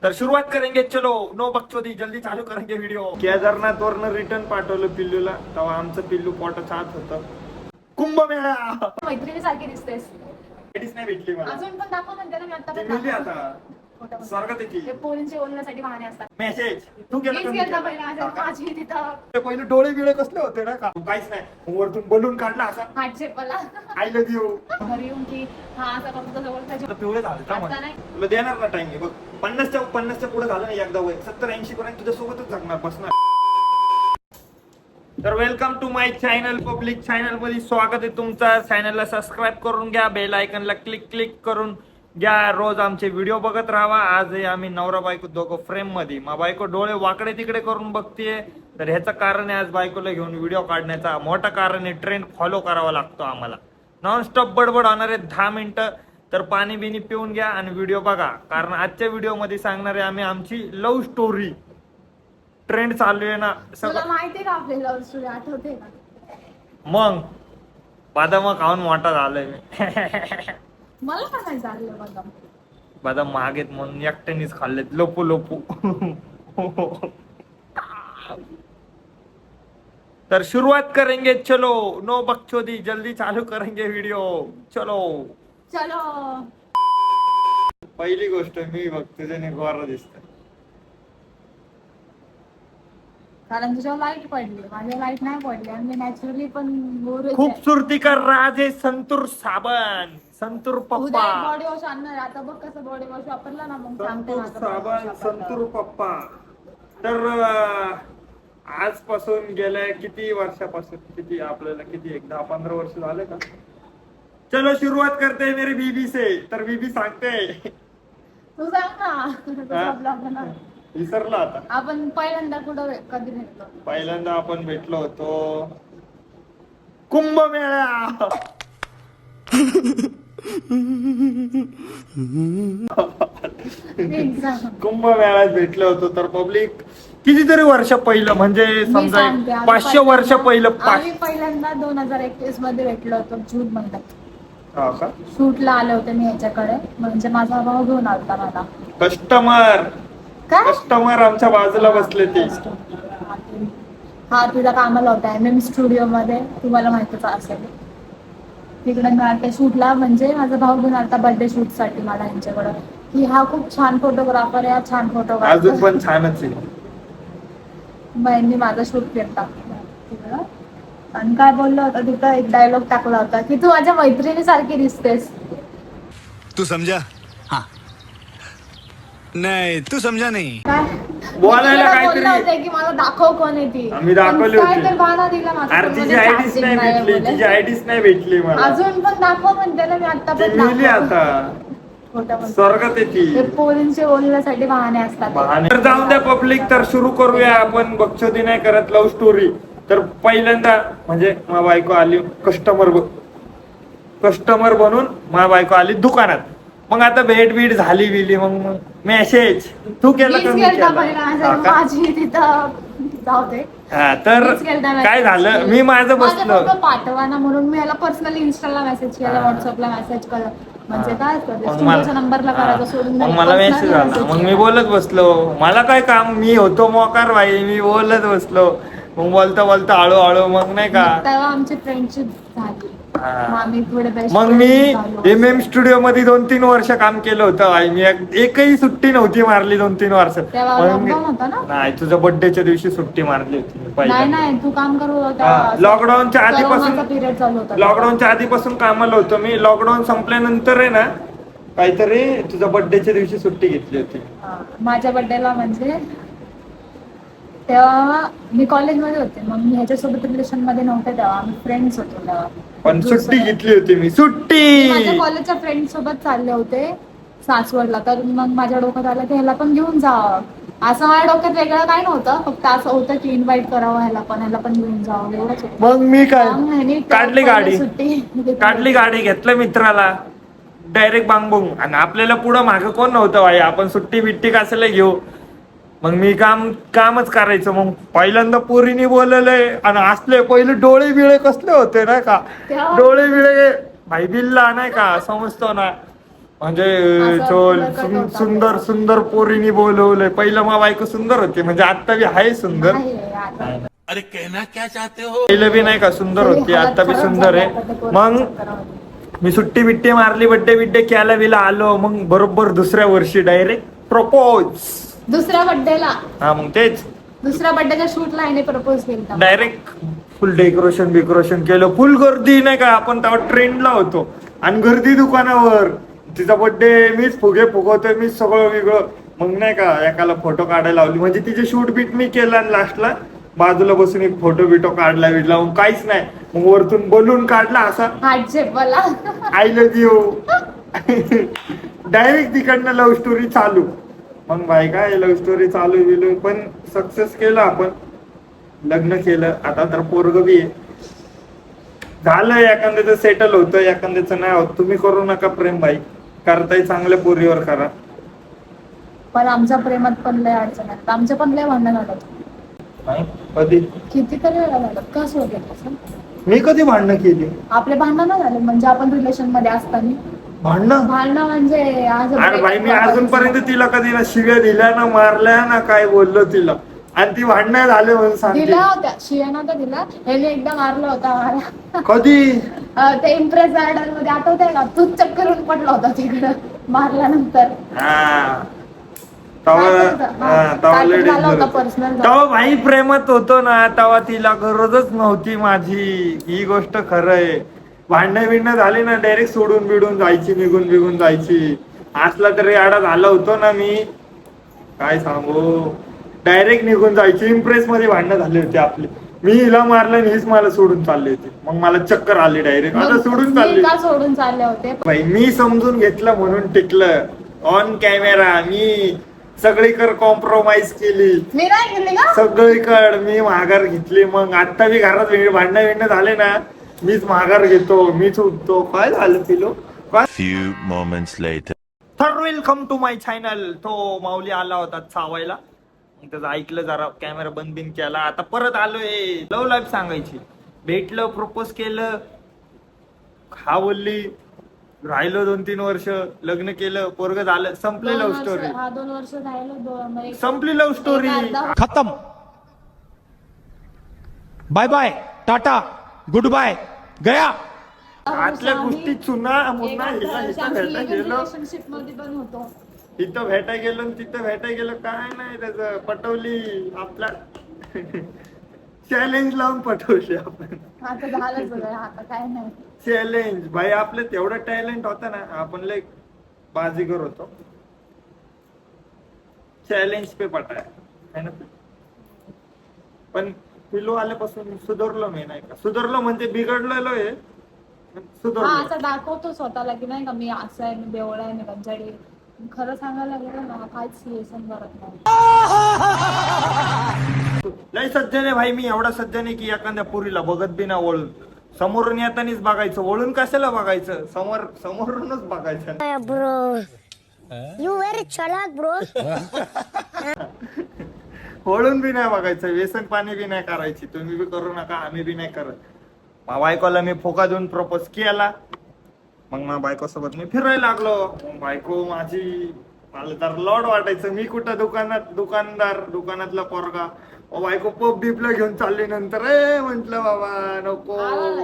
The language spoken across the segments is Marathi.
तर सुरुवात करेंगे. चलो नो बकचोदी, जल्दी चालू करेंगे व्हिडिओ. केदारनाथ वरनं रिटर्न पाठवलं पिल्लूला, तेव्हा आमचं पिल्लू पोटात आत होतं. कुंभमेळा मैत्रिणी सारखी दिसतेस. आयडीच नाही भेटली मला. अजून पण दाखव ना त्याला. मी आता ती मिळली आता स्वर्गात आहे ती. ते पोरींचे बोलण्यासाठी बहाणे असतात. मेसेज तू केला मीच का? गेलता पहिला. माझी तिथं ते पहिले डोळे बिळे कसले होते ना का काहीच नाही. वरतून बलून काढला असा हार्टशेप वाला. I love you. घरी येऊन की हा असा करतो जवळ त्याच्या पिवळे झाले का आता नाही. तुला देणार ना टाइम बघ. 50च्या पुढे झालं ना एकदा वय 70-80 पर्यंत तुझ्या सोबतच जगणार बसणार. तर welcome to my channel. Public channel मध्ये स्वागत आहे तुमचा. चॅनलला सबस्क्राईब करून घ्या, बेल आयकनला क्लिक करून घ्या. रोज आमचे व्हिडिओ बघत राहा. आज आम्ही नवरा बायको दोघं फ्रेम मध्ये. मा बायको डोळे वाकडे तिकडे करून बघतीये. तर ह्याचं कारण आहे आज बायकोला घेऊन व्हिडिओ काढण्याचा मोठा कारण आहे. ट्रेंड फॉलो करावा लागतो आम्हाला. नॉनस्टॉप बडबड होणार आहे 10 मिनिटं. तर पाणी बिनी पिऊन घ्या आणि व्हिडिओ बघा. कारण आजच्या व्हिडिओ मध्ये सांगणार आहे आम्ही आमची लव्ह स्टोरी. ट्रेंड चालू आहे ना तुला सगळं. माहितीये का आपली लव्ह स्टोरी आठवते का? मग बदाम खाऊन मोठा झालोय मी. मला काय माहिती झालं बदाम. बदाम मागेत म्हणून एकट्यानेच खाल्लेत लोपू लोपू. तर शुरुआत करेंगे. चलो नो बकचोदी, जल्दी चालू करेंगे व्हिडिओ. चलो चलो. पहिली गोष्ट मी बघ तुझ्याने गोरा दिसत. कारण तुझ्यावर लाईट पडली, माझ्या लाईट नाही पडली आणि मी नॅचरली पण गोरच आहे. खूबसूरती का राज है संतूर साबण. संतूर उद्या पप्पा. बॉडी वॉश आणणार. आता बघ कसं बॉडी वॉश वापरला ना मग सांगते संतूर माझं साबण body wash वापरलं. संतूर पप्पा. तर आजपासून गेल्या किती वर्षापासून, किती आपल्याला किती 10-15 वर्ष झाले का. चलो सुरुवात करते मेरी बीबी से. तर बीबी सांगते. तू सांग ना. तुझा vlog ना. विसरला आता. आपण पहिल्यांदा कुठं कधी भेटलो? पहिल्यांदा आपण भेटलो होतो कुंभमेळा. कुंभमेळ्यात भेटलो होतो. तर पब्लिक कितीतरी वर्ष पहिलं म्हणजे मी समजा सांगते, आम्ही 500 वर्ष पहिलं. आम्ही पहिल्यांदा 2021 मध्ये भेटलो होतो जून महिन्यात. हा का. शूटला आले होते मी याच्याकडे, म्हणजे माझा भाऊ घेऊन आलता मला. कस्टमर काय आमच्या बाजूला बसले ते. हा तुझा कामाला होता MM स्टुडिओ मध्ये, तुम्हाला माहितीच असेल. तिकडे मी आलते शूटला, म्हणजे माझा भाऊ घेऊन आलता बर्थडे शूट साठी मला यांच्याकडे, की हा खूप छान फोटोग्राफर आहे, छान अजून फोटोग्राफर. पण छानच आहे. मी माझा शूट केला तिकडं. आणि काय बोललो होता तिथं, एक डायलॉग टाकला होता की तू माझ्या मैत्रिणी सारखी दिसतेस. तू समझा? हाँ नहीं तू समझा नहीं. काय बोलायला तिला काहीतरी- बोललं होतं की मला दाखव कोण आहे ती. आम्ही दाखवली पण काय होती. तर बहाणा दिला माझा. अरे पण तिची मला आयडीच charging नाही नाही भेटली. बोलले. तिची आयडीच नाही भेटली मला. अजून पण दाखव म्हणते ना मी आता ती पण मिळली दाखव. आता खोटं बोलते. स्वर्गात आहे ते ती. पोरींचे बोलण्यासाठी बहाणे असतात. बहाणे. तर जाऊन द्या पब्लिक. तर सुरू करूया आपण. बकचोदी नाही करत, लव्ह स्टोरी. तर पहिल्यांदा म्हणजे माझी बायको आली कस्टमर बनून. माझी बायको आली दुकानात. मग आता भेट झाली बिली. मग मेसेज तू केला मीच का मी गेलता केला? पहिला. हा का? माझी तिथं जाऊ दे. हा, तर मीच गेलता message. काय झालं, मी माझं माझा बसलो. फोटो पाठवा ना म्हणून मी याला पर्सनली इन्स्टाला मेसेज केला, हा. व्हॉट्सअपला मेसेज केला. म्हणजे काय असतं ते, मग स्टुडिओच्या नंबरला करायचं सोडून मग मला personally मेसेज आला. message मग मी केला. बोलत बसलो. मला काय काम, मी होतो मोकार भाई. मी बोलत बसलो. मग बोलता हळूहळू मग नाही का. मग तेव्हा आमची फ्रेंडशिप झाली. हा. मग आम्ही थोडे best मग मी friends झालो. MM स्टुडिओ मध्ये 2-3 वर्ष काम केलं होतं. आई मी एकही सुट्टी नव्हती मारली 2-3 वर्ष. तेव्हा मग lockdown होतं ना? नाही, तुझ्या बर्थडेच्या दिवशी सुट्टी मारली होती मी नाही पहिल्यांदा. नाही तू काम करत हा, होता. लॉकडाऊनच्या आधीपासून पिरियड चालू होता. लॉकडाऊनच्या आधीपासून कामाला होतो मी. लॉकडाऊन संपल्यानंतर आहे ना काहीतरी तुझ्या बर्थडेच्या दिवशी सुट्टी घेतली होती. हा, माझ्या बर्थडेला म्हणजे तेव्हा मी कॉलेजमध्ये होते. मग मी ह्याच्यासोबत रिलेशन मध्ये नव्हते, तेव्हा आम्ही फ्रेंड्स होतो तेव्हा. पण सुट्टी घेतली होती मी. माझ्या सुट्टी कॉलेजच्या फ्रेंड सोबत चालले होते सासवडला. तर मग माझ्या डोक्यात आलं की ह्याला पण घेऊन जावं. असं माझ्या डोक्यात वेगळं काय नव्हतं, फक्त असं होतं की इन्व्हाइट करावं ह्याला पण घेऊन जावं, एवढंच होतं. मग मी काय मग ह्यानी काढली गाडी सुट्टी काढली गाडी घेतलं मित्राला डायरेक्ट बांगबुंग. आणि आपल्याला पुढं मागं कोण नव्हतं भाई. आपण सुट्टी बिट्टी कशाला घेऊ. मग मी कामच करायचं. मग पहिल्यांदा पोरीने बोललंय आणि असले पहिले डोळे बिळे कसले होते नाही का. तेव्हा- डोळे बिळे भाई बिल्ला नाही का समजतो ना. म्हणजे असं चोल तुला होता. सुंदर सुंदर पोरीनी बोलवलंय. पहिलं मा बायको सुंदर होती, म्हणजे आता बी आहे सुंदर. नाही रे, आता अरे कहना क्या चाहते हो? पहिलं बी नाही का सुंदर सगळी होती, हालत आता बी खराब सुंदर झाली आहे. आता त्या पोराच्या मग चक्करामध्ये. मी सुट्टी बिट्टी मारली, बड्डे बिड्डे केला बिला आलो, मग बरोबर दुसऱ्या वर्षी डायरेक्ट प्रपोज. दुसऱ्या बर्थडेला हा मग तेच दुसऱ्या बर्थडेच्या शूटला याने प्रपोज केलं. डायरेक्ट फुल डेकोरेशन केलं, फुल गर्दी नाही का. आपण तेव्हा ट्रेंडला होतो आणि गर्दी दुकानावर. तिचा बर्थडे मीच फुगे फुगवतोय, मीच सगळं वेगळं. मग नाही का एकाला फोटो काढायला लावली, म्हणजे तिचे शूट बीट मी केला आणि लास्टला बाजूला बसून एक फोटो बिटो काढला बिडला. मग काहीच नाही, मग वरतून बोलून काढला असा हार्ट शेप वाला. I love you. डायरेक्ट तिकडनं लव्ह स्टोरी चालू. मग बाय काय लव्ह स्टोरी चालू बिलू, पण सक्सेस केलं आपण. लग्न केलं, आता तर पोरग बी आहे. झालं, एखाद्याचं सेटल होतं, एखाद्याचं नाही होत. तुम्ही करू नका प्रेम भाई, करताय चांगल्या पोरीवर करा. पण आमच्या प्रेमात पण लय अडचण आहे. आमच्या पण लय भांडण झालं. नाही कधी कितीतरी वेळा झालं. का सोडलं असं? मी कधी भांडणं केली? आपले भांडण झाले म्हणजे आपण रिलेशन मध्ये असताना भांडणं भांडणं म्हणजे आज अरे भाई, मी अजूनपर्यंत तिला कधी ना शिव्या दिल्या ना मारल्या ना काय बोललो तिला, आणि ती भांडणं झाले म्हणून सांगते. दिला होत्या शिव्या नव्हता दिला. ह्याने एकदा मारला होता मला. कधी? ते इम्प्रेस गार्डन मध्ये आठवतंय का? तूच चक्करून पडला होता तिकडं मारल्यानंतर. हा तेव्हा भाई प्रेमात होतो ना, तेव्हा तिला गरजच नव्हती माझी. ही गोष्ट खरं आहे. भांडणं बिंडणं झाली ना, डायरेक्ट सोडून बिडून जायची, निघून बिघून जायची. असला तरी आडा झाला होतो ना मी, काय सांगू. डायरेक्ट निघून जायची. इम्प्रेस मध्ये भांडणं झाली होती आपली. मी हिला मारलं आणि हीच मला सोडून चालली होती. मग मला चक्कर आली डायरेक्ट. आता सोडून चालली. सोडून चालले होते भाई मी समजून घेतलं म्हणून टिकलं. ऑन कॅमेरा मी सगळीकडे कॉम्प्रोमाइज केली. मी नाही गेली का? सगळीकडे मी माघार घेतली. मग आता मी घरात भांडणं बिंडणं झाले ना, मीच माघार घेतो, मीच उठतो. काय झालं पिलो? Few moments later. तर वेलकम टू माय चॅनल. तो माऊली आला होता चावायला, मग त्याचं ऐकलं जरा, कॅमेरा बंद बिन केला. आता परत आलोय लव्ह लाईफ सांगायची. भेटलं, प्रपोज केलं, हा बोलली, राहिलो 2-3 वर्ष, लग्न केलं, पोरग झालं, संपली लव्ह स्टोरी. 2 वर्ष राहिलो. संपली लव्ह स्टोरी. खत्म. Bye bye, ta-ta, goodbye, गया. आतल्या गोष्टी चुना मुन्ना भेटायला गेलो, रिलेशनशिप मध्ये पण होतो. इथं भेटाय गेलो आणि तिथं भेटाय गेलो. काय नाही त्याच पटवली आपला. चॅलेंज लावून पटवली आपण. आता झालं सगळं, आता काय नाही. चॅलेंज भाई, आपलं तेवढं टॅलेंट होतं ना, आपण लय बाजीगर होतो. चॅलेंज पे पटाय है ना. पण पिलो आल्यापासून सुधारलो मी, नाही का सुधारलो म्हणजे बिघडलेलो आहे, सुधारलो. असं दाखवतो स्वतःला की नाही का मी असं आहे, मी बेवळा आहे, मी कंचाडी. खरं सांगायला गेलं ना, काहीच लेसन करत नाही. लय सज्जन आहे भाई मी. एवढा सज्जन आहे की एखाद्या पुरीला बघत बी ना वळून, समोरून येतानीच बघायचं. वळून कशाला बघायचं, समोरूनच बघायचं. Bro, you very chalak, bro. वळून बी नाही बघायचं. व्यसन पाणी बी नाही करायची. तुम्ही बी करू नका, आम्ही बी नाही करत. बायकोला मी फोका देऊन प्रपोज केला. मग माझ्या बायको सोबत मी फिरायला लागलो. बायको माझी, मला तर लॉड वाटायचं. मी कुठं दुकानातला पोरगा, बायको पब बिपला घेऊन चालली. नंतर म्हंटल बाबा नको,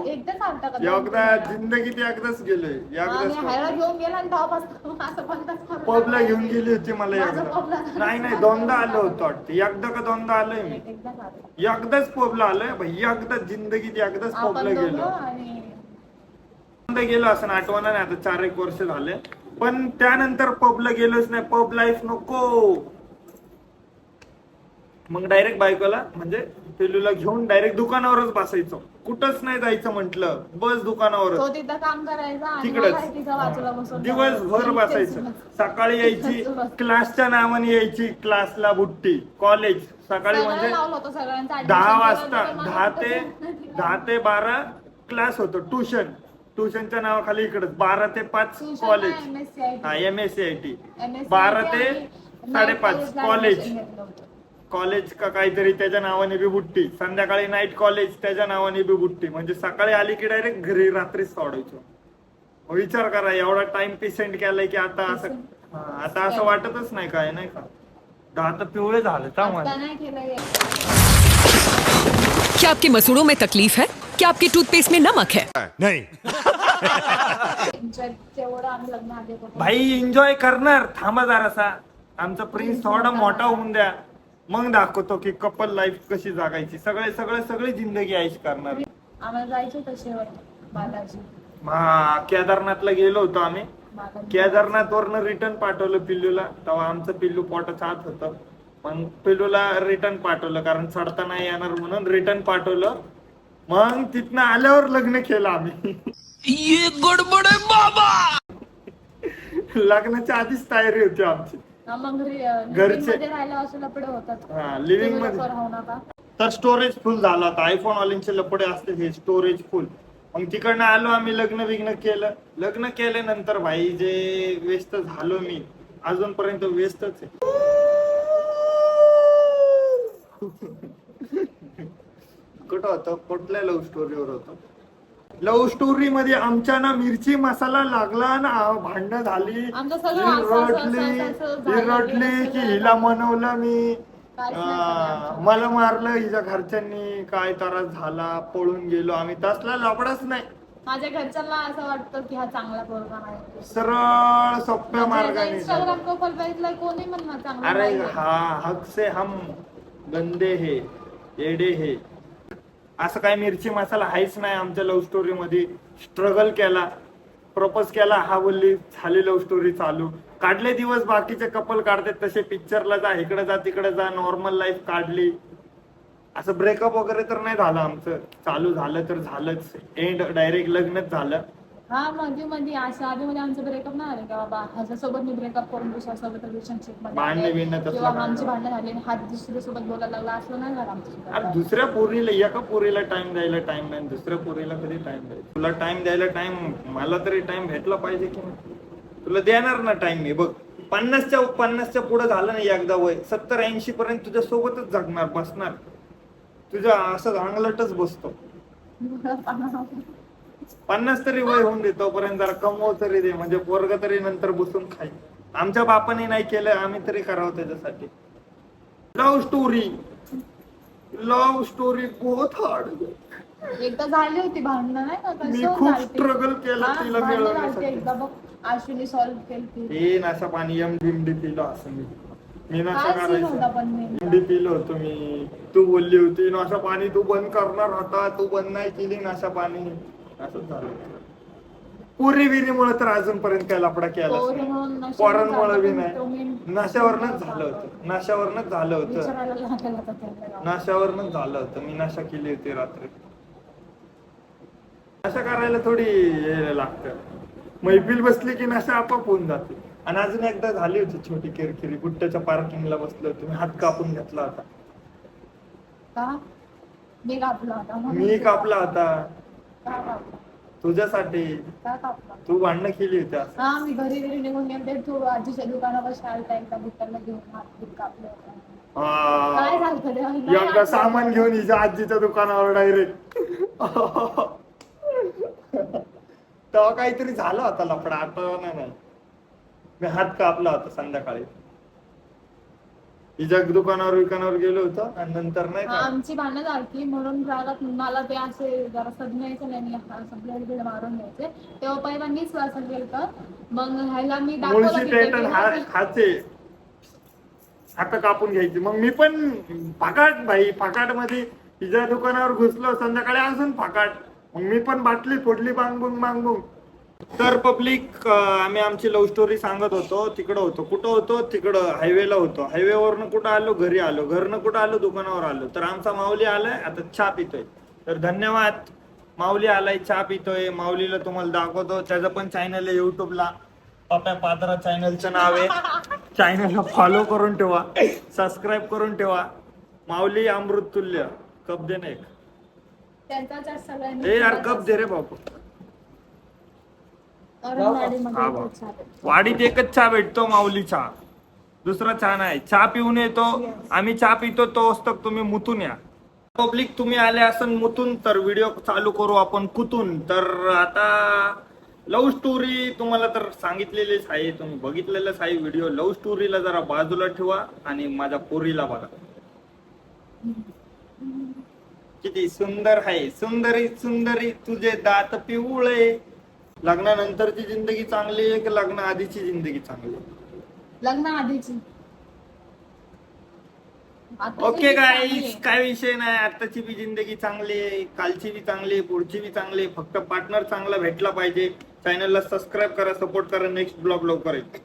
एकदाच आलता का? एकदा जिंदगीत एकदाच गेलोय. ह्याला घेऊन गेला आणि तेव्हापासून असं बंदच करून पबला घेऊन गेली होती मला माझं एकदा. पबला नाही 2दा आलो होतो वाटतं. एकदा का 2दा आलोय मी. एकदाच आलता. एकदाच पबला आलोय भाई. एकदाच जिंदगीत एकदाच पबला आपण गेलो. दोघं आणि गेलो असं आठवण नाही आता. 4-1 वर्ष झाले. पण त्यानंतर पबला गेलोच नाही. पब लाईफ नको. मग डायरेक्ट बायकोला म्हणजे पिलूला घेऊन डायरेक्ट दुकानावरच बसायचो. कुठंच नाही जायचं म्हंटल, बस दुकानावरच. तो तिथं काम करायचा आणि तिकडच मला तिथं बाजूला बसून दिवसभर बसायचं. सकाळी यायची, क्लासच्या नावाने यायची. क्लासला बुट्टी. कॉलेज सकाळी म्हणजे लावलं होतं सगळ्यांचं 10 admission वाजता. केलं होतं. 10 ते 12 क्लास होतो. ट्युशनच्या नावाखाली इकडच 12 ते 5 Tuition कॉलेज. नाही, MSCIT. हा MSCIT. MSCIT 12 ते आणि 5:30 night कॉलेज. admission घेतलं होतं. कॉलेज का काहीतरी त्याच्या नावाने बी बुट्टी. संध्याकाळी नाईट कॉलेज त्याच्या नावाने बी बुट्टी. म्हणजे सकाळी आली की डायरेक्ट घरी रात्रीच सोडायचो. विचार करा एवढा टाइम पेशंट केलाय की आता असं आता असं वाटतच नाही काय नाही का दात पिवळे झाले आता चांगलं नाही केलं क्या आपके मसूड़ों में तकलीफ है? क्या आपके टूथपेस्ट में नमक है? नहीं तेवढं आम्ही लग्न आधी होतो. भाई एन्जॉय करणार थांबा जरासा आमचा प्रिन्स थोडा मोठा होऊन द्या मग दाखवतो की कपल लाईफ कशी जगायची सगळी जिंदगी आयुष करणार आम्हाला जायचं होतं शेवट बालाजी. केदारनाथला गेलो होतो आम्ही बालाजी. केदारनाथ वरनं रिटर्न पाठवलं पिल्लूला तेव्हा आमचं पिल्लू पोटात आत होतं मग पिल्लूला रिटर्न पाठवलं कारण चढता नाही येणार म्हणून रिटर्न पाठवलं मग तिथनं आल्यावर लग्न केलं आम्ही लग्नाच्या आधीच तयारी होती आमची हा, मग घरचे- मध्ये राहिला असं लपडे होतात. हा लिव्हिंग तुम्ही मध्ये लवकर राहू नका. तर स्टोरेज फुल झाला होता आयफोन वाल्यांचे लपडे असते हे स्टोरेज फुल मग तिकडनं आलो आम्ही लग्न केलं केल्यानंतर भाई जे व्यस्त झालो मी अजूनपर्यंत व्यस्तच आहे कुठं होतं कुठल्या लव्ह स्टोरीवर होतं लव्ह स्टोरी मध्ये आमच्या ना मिरची मसाला लागला ना भांडणं झाली आमचं सगळं ही रडली की हिला मनवलं मी मला मारलं हिच्या घरच्यांनी काय त्रास झाला पळून गेलो आम्ही तसला लपडाच नाही माझ्या घरच्यांना असं वाटतं की हा चांगला पोरगा आहे. सरळ सोप्या मार्गाने इंस्टाग्राम प्रोफाइल बघितलं कोणी म्हणणार चांगला अरे नाहीये. हा हक से हम गंदे हे येडे हे असं काय मिरची मसाला हायच नाही आमच्या लव्ह स्टोरी मध्ये स्ट्रगल केला प्रपोज केला हा बोलली झाली लव्ह स्टोरी चालू काढले दिवस बाकीचे कपल काढतात तसे पिक्चरला जा इकडे जा तिकडे जा नॉर्मल लाईफ काढली असं ब्रेकअप वगैरे तर नाही झालं आमचं चालू झालं तर झालंच एंड डायरेक्ट लग्नच झालं हा मध्ये असं आधी आमचं ब्रेकअप नाही आलं का बाबा ह्याच्यासोबत मी ब्रेकअप करून दुसऱ्यासोबत रिलेशनशिप भांडणं मध्ये बिणणं तसलं किंवा काय आमची नाही. भांडणं झाली हात दुसऱ्यासोबत बोलायला लागला असं नाही झालं अरे आमच्या दुसऱ्या पोरीला एका पोरीला टाइम द्यायला टाइम नाही दुसऱ्या पोरीला कधी टाइम द्यायला तुला टाइम द्यायला टाइम मला तरी टाइम भेटला पाहिजे की नाही तुला देणार ना टाइम मी बघ 50च्या पुढे झालं नाही एकदा वय 70-80 पर्यंत तुझ्या सोबतच जगणार बसणार तुझ्या असं अंगलटच बसतो 50 तरी वय होऊन दे तोपर्यंत जरा कमव तरी दे म्हणजे पोरग तरी नंतर बसून खाईल आमच्या बापाने नाही केलं आम्ही तरी करावं त्याच्यासाठी लव्ह स्टोरी बहुत हार्ड एकदा झाली होती भांडणं नाही का मी कसं खूप झालती? स्ट्रगल केलं हा, तिला भांडणं झालती मिळवण्यासाठी एकदा बघ आशुने सॉल्व्ह केली हे नाशा पाणी एमडी पिलो असं मी नाशा काय सीन होता करायचं पण मी एमडी पिलो होतो मी तू बोलली होती नाशा पाणी तू बंद करणार होता तू बंद नाही केली नाशा पाणी असं झालं पुरी विरीमुळे तर अजूनपर्यंत काय लफडा केला पोरी म्हणून नशेत पोरांमुळे बी झालं, नाही तुम्ही नाशावरनच झालं होतं विचारायला लागेल आता त्यांना. नाशावरनच झालं होतं मी नाशा केली होती रात्री नाशा करायला थोडी हे लागतं मैफिल बसली की नाशा आपोआप होऊन जाते आणि अजून एकदा झाली होती छोटी किरकिरी गुट्ट्याच्या पार्किंगला बसलो होतो मी हात कापून घेतला होता का मी कापला होता म्हणून. मी कापला होता का कापला तुझ्यासाठी का कापला तू भांडणं केली होती असं हा मी घरी निघून गेले तू आजीच्या दुकानावर शाळेत एकदा बुटाला घेऊन हात कापले होते काय हा. झालं तेव्हा? नाही एकदा आठवत. सामान घेऊन हिच्या आजीच्या दुकानावर डायरेक्ट तेव्हा काहीतरी झाला होता लफडा आठवण नाही मी हात कापला होता संध्याकाळी हिच्या दुकानावर गेलो होतो आणि नंतर नाही हा, का आमची भांडणं झाली म्हणून रागात मला ते असे जरा सदन्यायचं नाही मी असं ब्लेड बिड मारून घ्यायचे तेव्हा पहिला मीच वाचन केलं मग ह्याला मी दाखवलं मुळशी की टेटन ते- हाचे हात कापून घ्यायची मग मी पण फाकाट मध्ये हिच्या दुकानावर घुसलो संध्याकाळी अजून फाकाट मग मी पण बाटली फोडली बांगबुंग तर पब्लिक आम्ही आमची लव्ह स्टोरी सांगत होतो तिकडं होतो कुठं होतो तिकडं हायवेला होतो हायवेवरनं कुठं आलो घरी आलो घरनं कुठं आलो दुकानावर आलो तर आमचा माऊली आलाय आता चहा पितोय तर धन्यवाद माऊली आलाय चहा पितोय माऊलीला तुम्हाला दाखवतो त्याचं पण चॅनल आहे युट्यूबला पप्या पादरा चॅनलचं नाव आहे चॅनलला फॉलो करून ठेवा सबस्क्राईब करून ठेवा माऊली अमृत तुल्य कप दे ना एक त्यांचा चहा सगळ्यांनी ए यार कप दे रे बापू औरंगाबादमध्ये हा, खूप छान आहे. वाडीत एकच चहा भेटतो माऊली चहा दुसरा चहा नाही चहा पिऊन येतो आम्ही चहा पितो तो असतो तुम्ही मुतून या पब्लिक तुम्ही आले असन मुतून तर व्हिडिओ चालू करू आपण कुतून तर आता लव्ह स्टोरी तुम्हाला तर सांगितलेलीच आहे, तुम्ही बघितलेलंच आहे व्हिडिओ. लव्ह स्टोरीला जरा बाजूला ठेवा आणि माझ्या पोरीला बघा, किती सुंदर आहे. सुंदरी सुंदरी तुझे दात पिवळे. लग्नानंतरची जिंदगी चांगली आहे की लग्न आधीची जिंदगी चांगली आहे? लग्न आधीची. आताची ओके जी चांगली गाईस, आहे. काय विषय नाही. आताची बी जिंदगी चांगली आहे, कालची बी चांगली आहे, पुढची बी चांगली आहे. फक्त पार्टनर चांगला भेटला पाहिजे. चॅनलला सबस्क्राईब करा, सपोर्ट करा. नेक्स्ट ब्लॉग लवकर येईल.